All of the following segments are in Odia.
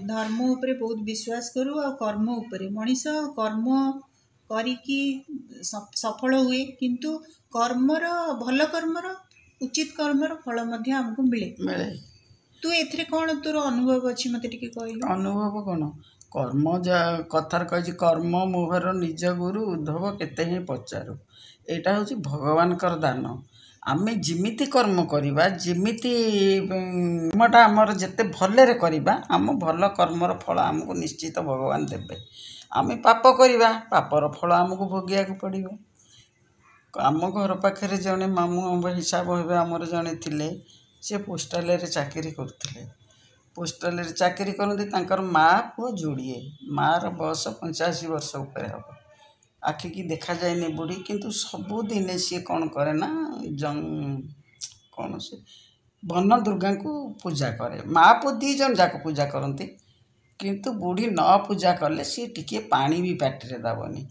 धर्म उपरे बहुत विश्वास करू आ कर्म उपरे मनीष कर्म करिकी सफल हुए किंतु कर्मर भल कर्मर उचित कर्मर फल मध्य हमको मिले मिले तू एथरे कौन तोर अनुभव अच्छी मते टिके कहलु अनुभव कौन कर्म कथार कही कर्म मोहर निज गुरु उद्धव केते ही पचारू एटा हूँ भगवान दान आमे जिमिति कर्म करिबा जिमिति कर्मटा आमर जेते भलरे करिबा आम भल कर्मर फल आमको निश्चित भगवान देबे आमे पाप करिबा पापर फल आमको भोगिया को पड़िबो आम घर पाखे जड़े मामू हिसाब हे आमर जड़े थिले से पोस्टाल रे चाकरी करथिले पोस्टाल रे चाकरी करती माँ पुओ जोड़िए मार बयस 85 वर्ष ऊपर हम आखि की देखा जाए बुढ़ी किंतु सबुदिन सी कौन करे ना कौन से वन दुर्गा को पूजा करे माँ पुओ दी जन जाक पूजा करती किंतु बुढ़ी न पूजा कले सी टिके पानी भी पाटिरे दबनी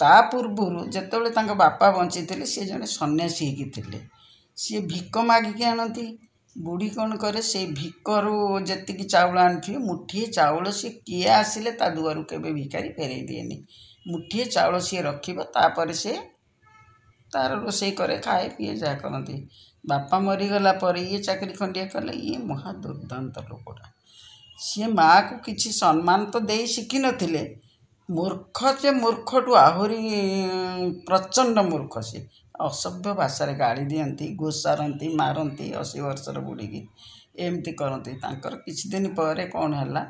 ता पूर्व जिते बापा बंची थे सी जड़े सन्यासी होते सी भिक मागिकी आनती बुढ़ी कौन करे से भिकरू जी चाउल आनी मुठिए चाउल सी किए आसिले ता दुआरू केबे भिकारी फेरई दिएनी मुठिए चाउल सी रखिपर से तार रोषे करे खाए पीए जहाँ करती बापा मरीगला पर ये चाकरी खंडिया कले ये महा दुर्दांत लोकटा सी माँ को किसी सम्मान तो दे शिखी नथिले मूर्ख जे मूर्खटू आहरी प्रचंड मूर्ख सी असभ्य भाषा गाड़ी दियंती घोषारती मारती 80 वर्षर बुढ़ी की एमती करती किछि दिन पर कौन है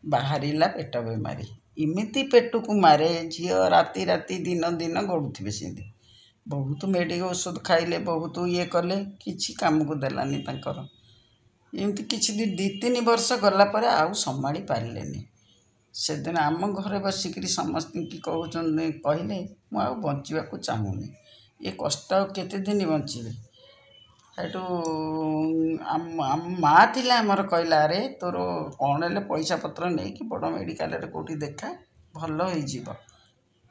बाहरिला पेट बेमारी इमिति पेट को मारे झी राति राति दिन दिन गड़ुवे सेमती बहुत मेडिकल औषध खाइले बहुत ये कले किछि काम को देलानी एमती किछि दिन 2-3 वर्ष गला पर आउ संभाली पारिलेनी से दिन आम घरे बसिक समस्त की कहले मुझे बचा चाहूनी ये कष्ट केते दिन बचे हेटू माँ थी आमर कहला अरे तोर कौन है पैसा पत्र नहीं कि बड़ मेडिकल कौटी देखा भल हो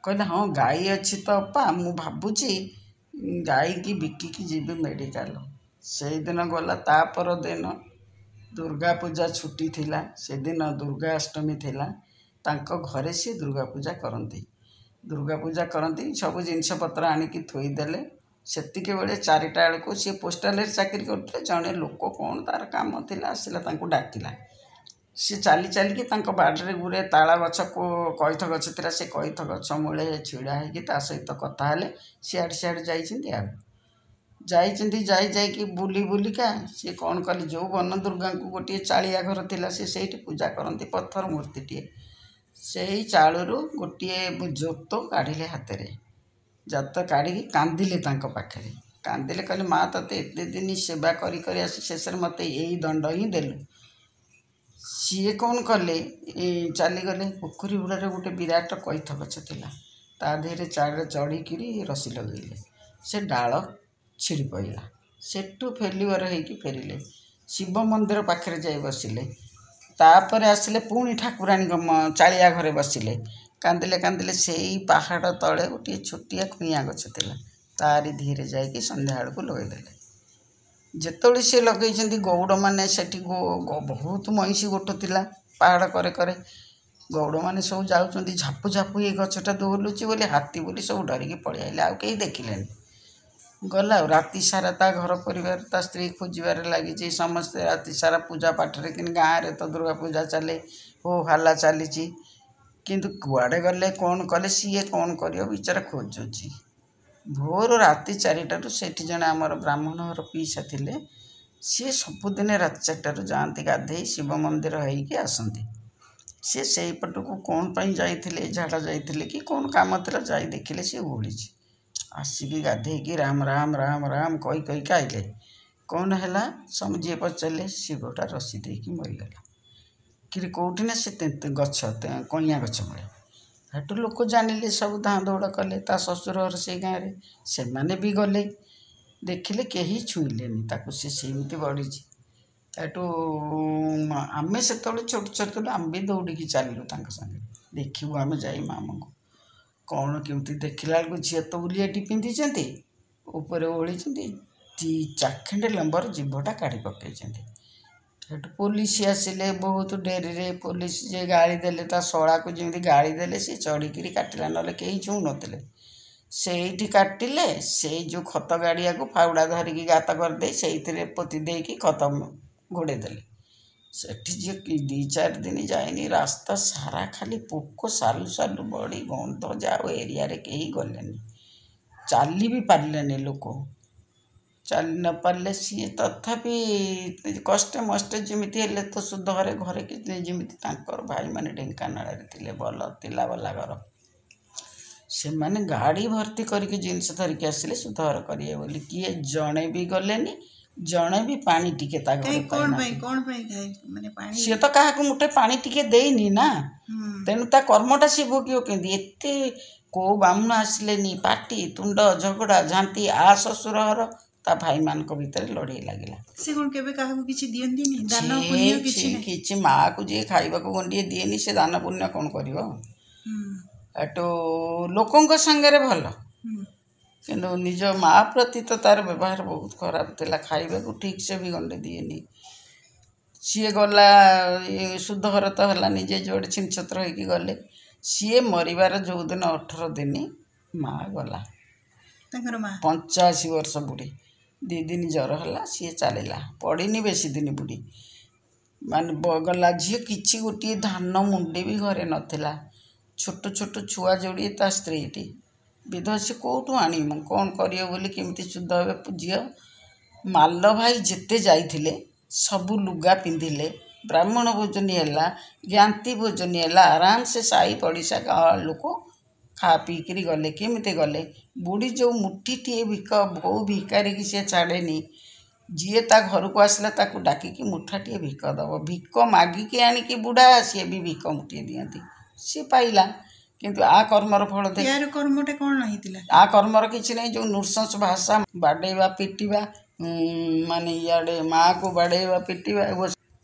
कहले हाँ गाई अच्छी तो अपा मु भावुची गाई की बिकिकी जीवी मेडिकल से दिन गला तापर दिन दुर्गा पूजा छुट्टी थिला से दिन दुर्गा अष्टमी थिला तांको घरे सी दुर्गा पूजा करती सब जिनस पत्र आणिकी थोईदेले सेतिके बेले 4टा बेलू सी पोस्टाल चाकरी करते जड़े लोक कौन तार काम थिला आसला डाकिला सी चली चलिकी बाड़े गुड़े ताला गछ को कईथ गछ था से कईथ गछ मूले छिड़ा होता सहित कथा सियाड़े सियाड़े जाइए बुली बुलिका सी कौन कले जो वन दुर्गा को गोटे चालिया घर थिला से पूजा करती पत्थर मूर्तिटे से चालू गोटे जोत काढ़िले हाथ में जात काढ़ी कांदिले पाखे कांदिले कहले माँ तते एते दिन सेवा करी आसी शेष मत यही दंड ही देलु सी कौन कले चलीगले पोखरी हुड़े गोटे विराट कईथ गछ थिला ता देहरे चढ़ीक रसी लगेले से डाल छिड़ी पड़ा सेठू फेल्युअर होगी फेरिले शिव मंदिर पाखे जाई बसिले तापर आसिले पुणी ठाकुराणी चालिया घरे बसिले कांदिले कांदिले से पहाड़ तले गोटे छोटिया खुइया गछ थिला तारी धीरे जाइए संध्या बेलू लगेदेले जिते सी लगे गौड़ मैंने से बहुत महिषी गोट थिला पहाड़ करे करे गौड़ मैंने सब जाऊँ झापु झापु ये गछटा दोलुची बोली हाथी बोली सब डरिकी पलि आइले आउ कहीं देखिले गला राति सारा ता घर परिवार ता स्त्री खोजार लगी समस्ते राति सारा पूजा पाठरे कि गाँव में तो दुर्गा पूजा चले हो हल्ला चली किंतु कुआड़े गले कौन कले सी कौन कर विचार खोजुची भोर राति 4टारू से जड़े आमर ब्राह्मण घर पीसा थे सी सबुदिन राति 4टारू जाती गाधे शिव मंदिर होइकी आसती सी से पट को कौन जाइए झाड़ा जाइए कि कौन काम था जाई देखिले सी ओढ़ी आसिकी गाधे राम राम राम राम कही कहीका आइले कौन है समझे पचारे शिवटा रसी देकी मरीगला कि कौटी ना से गछ कइया गछ मिले हेटू लोक जानिले सब धाँ दौड़ कले ता ससुर घर से गाँव में से माने भी गले देखिले कहीं छुईलेनी ताकू से सेमती बढ़ी हेटू आमे से छोट छोट आम भी दौड़ी चलू संगे देखू आम जाई मामू को कौन केमती देखला बेलू झील तो उलियाटी पिंधि ऊपर ओढ़ी चाखेंडे लंबर जीभटा काढ़ी पकई ସେଠୁ ପୋଲିସ ଆସିଲେ ବହୁତ ଡେରିରେ। ପୋଲିସ ଯେ ଗାଳି ଦେଲେ, ତା ଶଳାକୁ ଯେମିତି ଗାଳି ଦେଲେ, ସେ ଚଢ଼ିକିରି କାଟିଲା, ନହେଲେ କେହି ଛୁଁ ନଥିଲେ। ସେଇଠି କାଟିଲେ, ସେଇ ଯେଉଁ ଖତ ଗାଡ଼ିଆକୁ ଫାଉଡ଼ା ଧରିକି ଗାତ କରିଦେଇ ସେଇଥିରେ ପୋତି ଦେଇକି ଖତ ଘୋଡ଼େଇ ଦେଲେ। ସେଠି ଯେ 2-4 ଦିନ ଯାଇନି, ରାସ୍ତା ସାରା ଖାଲି ପୋକ, ସାଲୁ ସାଲୁ ବଢ଼ି ଗନ୍ଧ। ଯାଉ ଏରିଆରେ କେହି ଗଲେନି, ଚାଲି ବି ପାରିଲେନି ଲୋକ। ଚାଲି ନ ପାରିଲେ ସିଏ ତଥାପି କଷ୍ଟେ ମଷ୍ଟେ ଯେମିତି ହେଲେ ତ ସୁଧଘରେ ଘରେ ଯେମିତି ତାଙ୍କର ଭାଇମାନେ ଢେଙ୍କାନାଳରେ ଥିଲେ, ଭଲ ଥିଲା ବାଲା ଘର। ସେମାନେ ଗାଡ଼ି ଭର୍ତ୍ତି କରିକି ଜିନିଷ ଧରିକି ଆସିଲେ ସୁଧଘର କରିବେ ବୋଲି। କିଏ ଜଣେ ବି ଗଲେନି, ଜଣେ ବି ପାଣି ଟିକେ ତା ଘରେ ପାଇନାହାନ୍ତି। ସିଏ ତ କାହାକୁ ମୁଠେ ପାଣି ଟିକେ ଦେଇନି ନା, ତେଣୁ ତା କର୍ମଟା ସିଏ ଭୋଗିବ କେମିତି? ଏତେ କୋଉ ବାମୁଣ ଆସିଲେନି, ପାଟି ତୁଣ୍ଡ ଝଗଡ଼ା ଝାଣ୍ଟି। ଆ ଶ୍ୱଶୁର ଘର ତା ଭାଇମାନଙ୍କ ଭିତରେ ଲଢ଼େଇ ଲାଗିଲା। ସେ କ'ଣ କେବେ କାହାକୁ କିଛି ଦିଅନ୍ତିନି? ଦାନ ପୁଣ୍ୟ କିଛି ମାଆକୁ ଯିଏ ଖାଇବାକୁ ଗଣ୍ଡିଏ ଦିଏନି, ସେ ଦାନ ପୁଣ୍ୟ କ'ଣ କରିବ? ଏଠୁ ଲୋକଙ୍କ ସାଙ୍ଗରେ ଭଲ, କିନ୍ତୁ ନିଜ ମା ପ୍ରତି ତ ତାର ବ୍ୟବହାର ବହୁତ ଖରାପ ଥିଲା। ଖାଇବାକୁ ଠିକ୍ସେ ବି ଗଣ୍ଡେ ଦିଏନି। ସିଏ ଗଲା, ସୁଧଘର ତ ହେଲାନି, ଯେ ଯୁଆଡ଼େ ଛିନଛତ୍ର ହେଇକି ଗଲେ। ସିଏ ମରିବାର ଯେଉଁଦିନ 18 ଦିନ ମା ଗଲା, ତାଙ୍କର ମା 85 ବର୍ଷ ବୁଢ଼ୀ। 2 ଦିନ ଜ୍ୱର ହେଲା, ସିଏ ଚାଲିଲା। ପଡ଼ିନି ବେଶୀ ଦିନ ବୁଢ଼ୀ, ମାନେ ଗଲା। ଝିଅ କିଛି ଗୋଟିଏ ଧାନ ମୁଣ୍ଡି ବି ଘରେ ନଥିଲା। ଛୋଟ ଛୋଟ ଛୁଆ ଯୋଡ଼ିଏ, ତା ସ୍ତ୍ରୀଟି ବିଧବା। ସେ କେଉଁଠୁ ଆଣିବୁ, କ'ଣ କରିବ ବୋଲି, କେମିତି ଶୁଦ୍ଧ ହେବେ? ଝିଅ ମାଲ ଭାଇ ଯେତେ ଯାଇଥିଲେ ସବୁ ଲୁଗା ପିନ୍ଧିଲେ, ବ୍ରାହ୍ମଣ ଭୋଜନୀ ହେଲା, ଜ୍ଞାତି ଭୋଜନୀ ହେଲା, ଆରାମସେ ସାହି ପଡ଼ିଶା ଗାଁ ଲୋକ ଖା ପିଇକିରି ଗଲେ। କେମିତି ଗଲେ? ବୁଢ଼ୀ ଯେଉଁ ମୁଠିଟିଏ ଭିକ, ବୋଉ ଭିକାରିକି ସିଏ ଛାଡ଼େନି। ଯିଏ ତା ଘରକୁ ଆସିଲା ତାକୁ ଡାକିକି ମୁଠାଟିଏ ଭିକ ଦେବ। ଭିକ ମାଗିକି ଆଣିକି ବୁଢ଼ା ସିଏ ବି ଭିକ ମୁଠିଏ ଦିଅନ୍ତି। ସିଏ ପାଇଲା, କିନ୍ତୁ ଆ କର୍ମର ଫଳ ଦେଖ। ୟାର କର୍ମଟା କ'ଣ ହେଇଥିଲା? ଆ କର୍ମର କିଛି ନାହିଁ। ଯେଉଁ ନୃଶଂସ ଭାଷା, ବାଡ଼େଇବା ପିଟିବା, ମାନେ ଇଆଡ଼େ ମାଆକୁ ବାଡ଼େଇବା ପିଟିବା,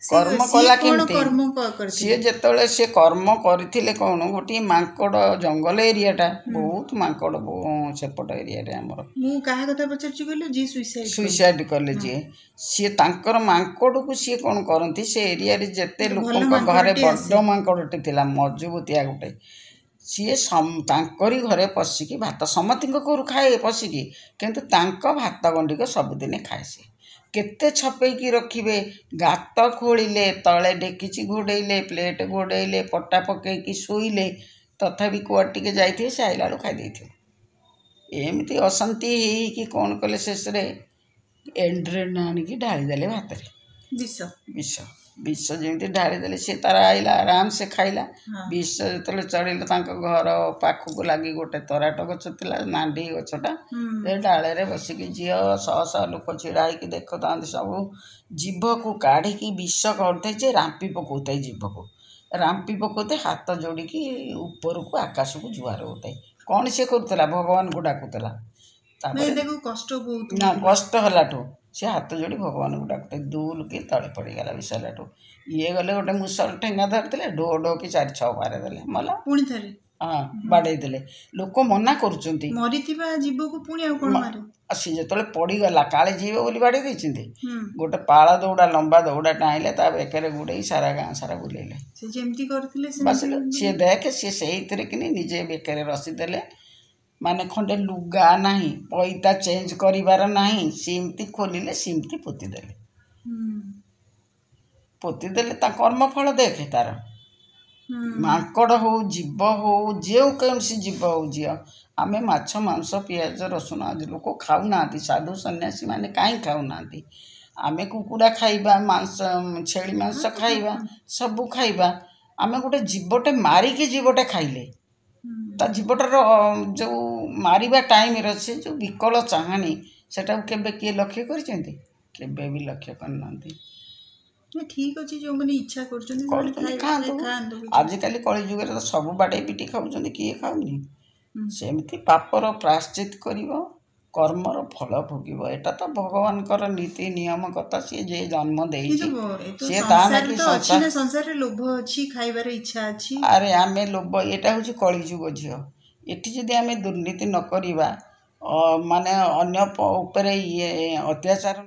କର୍ମ କଲା କେମିତି? ସିଏ ଯେତେବେଳେ ସେ କର୍ମ କରିଥିଲେ କ'ଣ, ଗୋଟିଏ ମାଙ୍କଡ଼ ଜଙ୍ଗଲ ଏରିଆଟା, ବହୁତ ମାଙ୍କଡ଼ ସେପଟ ଏରିଆରେ ଆମର। ମୁଁ କାହା କଥା ପଚାରୁଛି କହିଲ? ଯିଏ ସୁଇସାଇଡ୍ କଲେ ଯିଏ, ସିଏ ତାଙ୍କର ମାଙ୍କଡ଼କୁ ସିଏ କ'ଣ କରନ୍ତି, ସେ ଏରିଆରେ ଯେତେ ଲୋକଙ୍କ ଘରେ ବଡ଼ ମାଙ୍କଡ଼ଟେ ଥିଲା, ମଜବୁତିଆ ଗୋଟେ, ସିଏ ତାଙ୍କରି ଘରେ ପଶିକି ଭାତ, ସମସ୍ତଙ୍କ ଘରୁ ଖାଏ ପଶିକି, କିନ୍ତୁ ତାଙ୍କ ଭାତ ଗଣ୍ଡିକ ସବୁଦିନେ ଖାଏ। ସେ କେତେ ଛପେଇକି ରଖିବେ? ଗାତ ଖୋଳିଲେ, ତଳେ ଡେକିଚି ଘୋଡ଼େଇଲେ, ପ୍ଲେଟ୍ ଘୋଡ଼େଇଲେ, ପଟା ପକେଇକି ଶୋଇଲେ, ତଥାପି କୁଆଡ଼େ ଟିକେ ଯାଇଥିବେ, ସେ ଆଇଲା ବେଳକୁ ଖାଇ ଦେଇଥିବେ। ଏମିତି ଅଶାନ୍ତି ହେଇକି କ'ଣ କଲେ, ଶେଷରେ ଏଣ୍ଡ୍ରେନ୍ ଆଣିକି ଢାଳିଦେଲେ ଭାତରେ। ବିଷ ଯେମିତି ଢାଳିଦେଲେ, ସେ ତାର ଆଇଲା, ଆରାମସେ ଖାଇଲା। ବିଷ ଯେତେବେଳେ ଚଢ଼ିଲା, ତାଙ୍କ ଘର ପାଖକୁ ଲାଗି ଗୋଟେ ତରାଟ ଗଛ ଥିଲା, ନାଣ୍ଡି ଗଛଟା। ସେ ଡାଳରେ ବସିକି ଝିଅ, ଶହ ଲୋକ ଛିଡ଼ା ହେଇକି ଦେଖୁଥାନ୍ତି। ସବୁ ଜିଭକୁ କାଢ଼ିକି ବିଷ କରିଥାଏ, ଯେ ରାମ୍ପି ପକାଉଥାଏ ଜିଭକୁ, ରାମ୍ପି ପକାଉଥାଏ, ହାତ ଯୋଡ଼ିକି ଉପରକୁ ଆକାଶକୁ ଜୁହାର ହେଉଥାଏ। କ'ଣ ସିଏ କରୁଥିଲା? ଭଗବାନଙ୍କୁ ଡାକୁଥିଲା। ତାପରେ କଷ୍ଟ ହେଲାଠୁ ସେ ହାତ ଯୋଡ଼ି ଭଗବାନଙ୍କୁ ଡାକୁଥାଏ। ଦୁଲକି ତଳେ ପଡ଼ିଗଲା ବିଷ ହେଲାଠୁ। ଇଏ ଗଲେ ଗୋଟେ ମୁସଲ ଠେଙ୍ଗା ଧରିଥିଲେ, ଢୋ ଢୋକି 4-6 ମାରିଦେଲେ, ମଲା। ପୁଣି ଥରେ ବାଡ଼େଇ ଦେଲେ। ଲୋକ ମନା କରୁଛନ୍ତି, ମରିଥିବା ଜୀବକୁ ପୁଣି ଆଉ କ'ଣ ମାରିବ? ସିଏ ଯେତେବେଳେ ପଡ଼ିଗଲା, କାଳେ ଯିବ ବୋଲି ବାଡ଼େଇ ଦେଇଛନ୍ତି। ଗୋଟେ ପାଳ ଦୌଡ଼ା, ଲମ୍ବା ଦୌଡ଼ାଟା ଆଣିଲେ, ତା ବେକରେ ଗୁଡ଼େଇ ସାରା ଗାଁ ସାରା ବୁଲେଇଲେ। ସେ ଯେମିତି କରିଥିଲେ ସିଏ ଦେଖେ, ସିଏ ସେଇଥିରେ କିନି ନିଜେ ବେକରେ ରସି ଦେଲେ। ମାନେ ଖଣ୍ଡେ ଲୁଗା ନାହିଁ, ପଇତା ଚେଞ୍ଜ କରିବାର ନାହିଁ, ସେମିତି ଖୋଲିଲେ, ସେମିତି ପୋତିଦେଲେ। ତା କର୍ମଫଳ ଦେଖେ ତାର। ମାଙ୍କଡ଼ ହଉ, ଜୀବ ହଉ, ଯେକୌଣସି ଜୀବ ହଉ, ଝିଅ, ଆମେ ମାଛ, ମାଂସ, ପିଆଜ, ରସୁଣ ଆଜି ଲୋକ ଖାଉନାହାନ୍ତି। ସାଧୁ ସନ୍ନ୍ୟାସୀମାନେ କାହିଁ ଖାଉନାହାନ୍ତି? ଆମେ କୁକୁଡ଼ା ଖାଇବା, ଛେଳି ମାଂସ ଖାଇବା, ସବୁ ଖାଇବା। ଆମେ ଗୋଟେ ଜୀବଟେ ମାରିକି ଜୀବଟେ ଖାଇଲେ, ତା ଜୀବଟାର ଯେଉଁ ମାରିବା ଟାଇମ୍ର ସେ ଯେଉଁ ବିକଳ ଚାହାଣୀ, ସେଟାକୁ କେବେ କିଏ ଲକ୍ଷ୍ୟ କରିଛନ୍ତି? କେବେ ବି ଲକ୍ଷ୍ୟ କରିନାହାନ୍ତି। ଠିକ୍ ଅଛି, ଯେଉଁମାନେ ଇଚ୍ଛା କରୁଛନ୍ତି ଖାଆନ୍ତୁ। ଆଜିକାଲି କଳିଯୁଗରେ ତ ସବୁ ବାଡ଼େଇ ପିଟି ଖାଉଛନ୍ତି, କିଏ ଖାଉନି? ସେମିତି ପାପର ପ୍ରାୟଶ୍ଚିତ କରିବ, କର୍ମର ଫଳ ଭୋଗିବ। ଏଟା ତ ଭଗବାନଙ୍କର ନୀତି ନିୟମ କଥା। ସିଏ ଯେ ଜନ୍ମ ଦେଇଛି, ସିଏ ତା ନାକି ସଂସାରରେ ଲୋଭ ଅଛି, ଖାଇବାର ଇଚ୍ଛା ଅଛି। ଆରେ ଆମେ ଲୋଭ, ଏଇଟା ହେଉଛି କଳିଯୁଗ ଝିଅ। ଏଠି ଯଦି ଆମେ ଦୁର୍ନୀତି ନ କରିବା, ମାନେ ଅନ୍ୟ ଉପରେ ଅତ୍ୟାଚାର